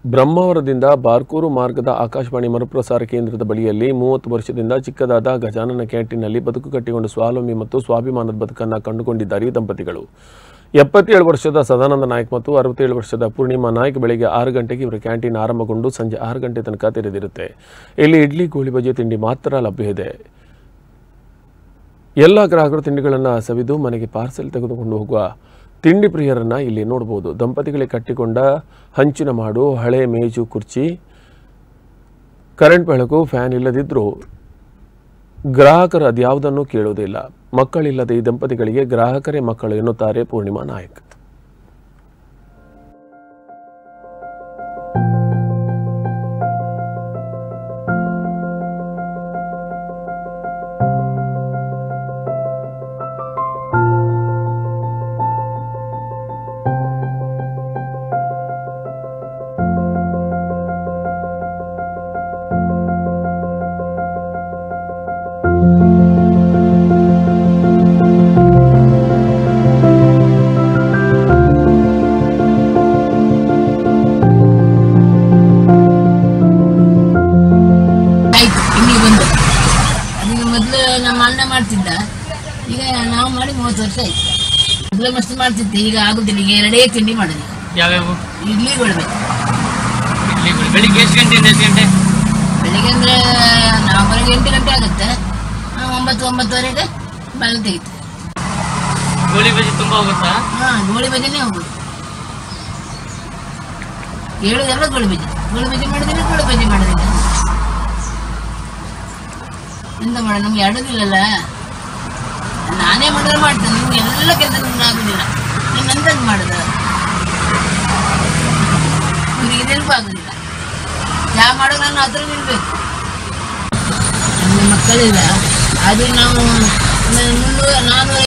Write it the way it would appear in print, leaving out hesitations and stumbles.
ಬ್ರಹ್ಮಾವರದಿಂದ ಬಾರ್ಕೂರು ಮಾರ್ಗದ ಆಕಾಶವಾಣಿ ಮರುಪ್ರಸಾರ ಕೇಂದ್ರದ ಬಳಿಯಲ್ಲಿ 30 ವರ್ಷದಿಂದ ಚಿಕ್ಕದಾದ ಗಜಾನನ ಕ್ಯಾಂಟೀನ್ನಲ್ಲಿ ಬದುಕು ಕಟ್ಟಿಕೊಂಡು ಸ್ವಾವಲಂಬಿ ಮತ್ತು ಸ್ವಾಭಿಮಾನದ ಬದುಕನ್ನು ಕಂಡುಕೊಂಡಿದ್ದಾರೆ ದಂಪತಿಗಳು. 77 ವರ್ಷದ ಸದಾನಂದ ನಾಯ್ಕ್ ಮತ್ತು 67 ವರ್ಷದ ಪೂರ್ಣಿಮಾ ನಾಯ್ಕ್ ಬೆಳಗ್ಗೆ 6 ಗಂಟೆಗೆ ಇವರ ಕ್ಯಾಂಟೀನ್ ಆರಂಭಗೊಂಡು ಸಂಜೆ 6 ಗಂಟೆ ತನಕ ತೆರೆದಿರುತ್ತೆ. ಇಲ್ಲಿ ಇಡ್ಲಿ, ಗೋಳಿ ಬಜೆ ತಿಂಡಿ ಮಾತ್ರ ಲಭ್ಯ ಇದೆ. ಎಲ್ಲ ಗ್ರಾಹಕರು ತಿಂಡಿಗಳನ್ನು ಸವಿದು ಮನೆಗೆ ಪಾರ್ಸೆಲ್ ತೆಗೆದುಕೊಂಡು ಹೋಗುವ ತಿಂಡಿ ಪ್ರಿಯರನ್ನು ಇಲ್ಲಿ ನೋಡಬಹುದು. ದಂಪತಿಗಳಿಗೆ ಕಟ್ಟಿಕೊಂಡ ಹಂಚಿನ ಮಾಡು, ಹಳೆ ಮೇಜು, ಕುರ್ಚಿ, ಕರೆಂಟ್ ಬೆಳಕು, ಫ್ಯಾನ್ ಇಲ್ಲದಿದ್ದರೂ ಗ್ರಾಹಕರು ಅದ್ಯಾವುದನ್ನು ಕೇಳುವುದಿಲ್ಲ. ಮಕ್ಕಳಿಲ್ಲದೆ ಈ ದಂಪತಿಗಳಿಗೆ ಗ್ರಾಹಕರೇ ಮಕ್ಕಳು ಎನ್ನುತ್ತಾರೆ ಪೂರ್ಣಿಮಾ ನಾಯ್ಕ್. ನಮ್ಮ ಅಣ್ಣ ಮಾಡ್ತಿದ್ದ, ಈಗ ನಾವು ಮಾಡಿ 30 ವರ್ಷ ಆಯ್ತು. ಮೊದಲೇ ಮಸ್ತ್ ಮಾಡ್ತಿದ್ದೆ, ಈಗ ಆಗುದಿಲ್ಲ. ಈಗ 2 ತಿಂಡಿ ಮಾಡೋದು. ಯಾವ್ಯಾವ? ಇಡ್ಲಿ ಕೊಡ್ಬೇಕು. ಬೆಳಿಗ್ಗೆ ಎಷ್ಟು ಗಂಟೆಯಿಂದ ಎಷ್ಟು ಗಂಟೆ? ಬೆಳಿಗ್ಗೆ ಅಂದ್ರೆ ನಾವು ಬರೋದು 8 ಗಂಟೆ ಆಗುತ್ತೆ. 9-9:30ಗೆ ಬಾಗಿಲು ತೆಗಿತು. ಗೋಳಿ ಬಜಿ ತುಂಬಾ ಹೋಗುತ್ತಾ? ಗೋಳಿ ಬಜಿನೇ ಹೋಗುದು. ಹೇಳುದೆಲ್ಲ ಗೋಳಿ ಬಜಿ. ಗೋಳಿ ಬಜಿ ಮಾಡೋದಿಲ್ಲ, ಗೋಳಿ ಬಜಿ ಮಾಡೋದಿಲ್ಲ. ಎಂತ ಮಾಡ, ನಮ್ಗೆ ಆಡೋದಿಲ್ಲಲ್ಲ. ನಾನೇ ಮಾಡಿದ್ರೆ ಮಾಡ್ತೇನೆ, ನಿಮ್ಗೆ ಎಲ್ಲ ಕೆಲಸ ನಮ್ಗೆ ಆಗುದಿಲ್ಲ. ನೀನು ಎಂತಂದು ಮಾಡುದು? ಇವ್ರಿಗೆ ನೆನಪು ಆಗುದಿಲ್ಲ. ಚಾ ಮಾಡೋ ನಾನು ಹತ್ರ ನಿಲ್ಬೇಕು. ನಮಗೆ ಮಕ್ಕಳಿಲ್ಲ, ಅದು ನಾವು 300-400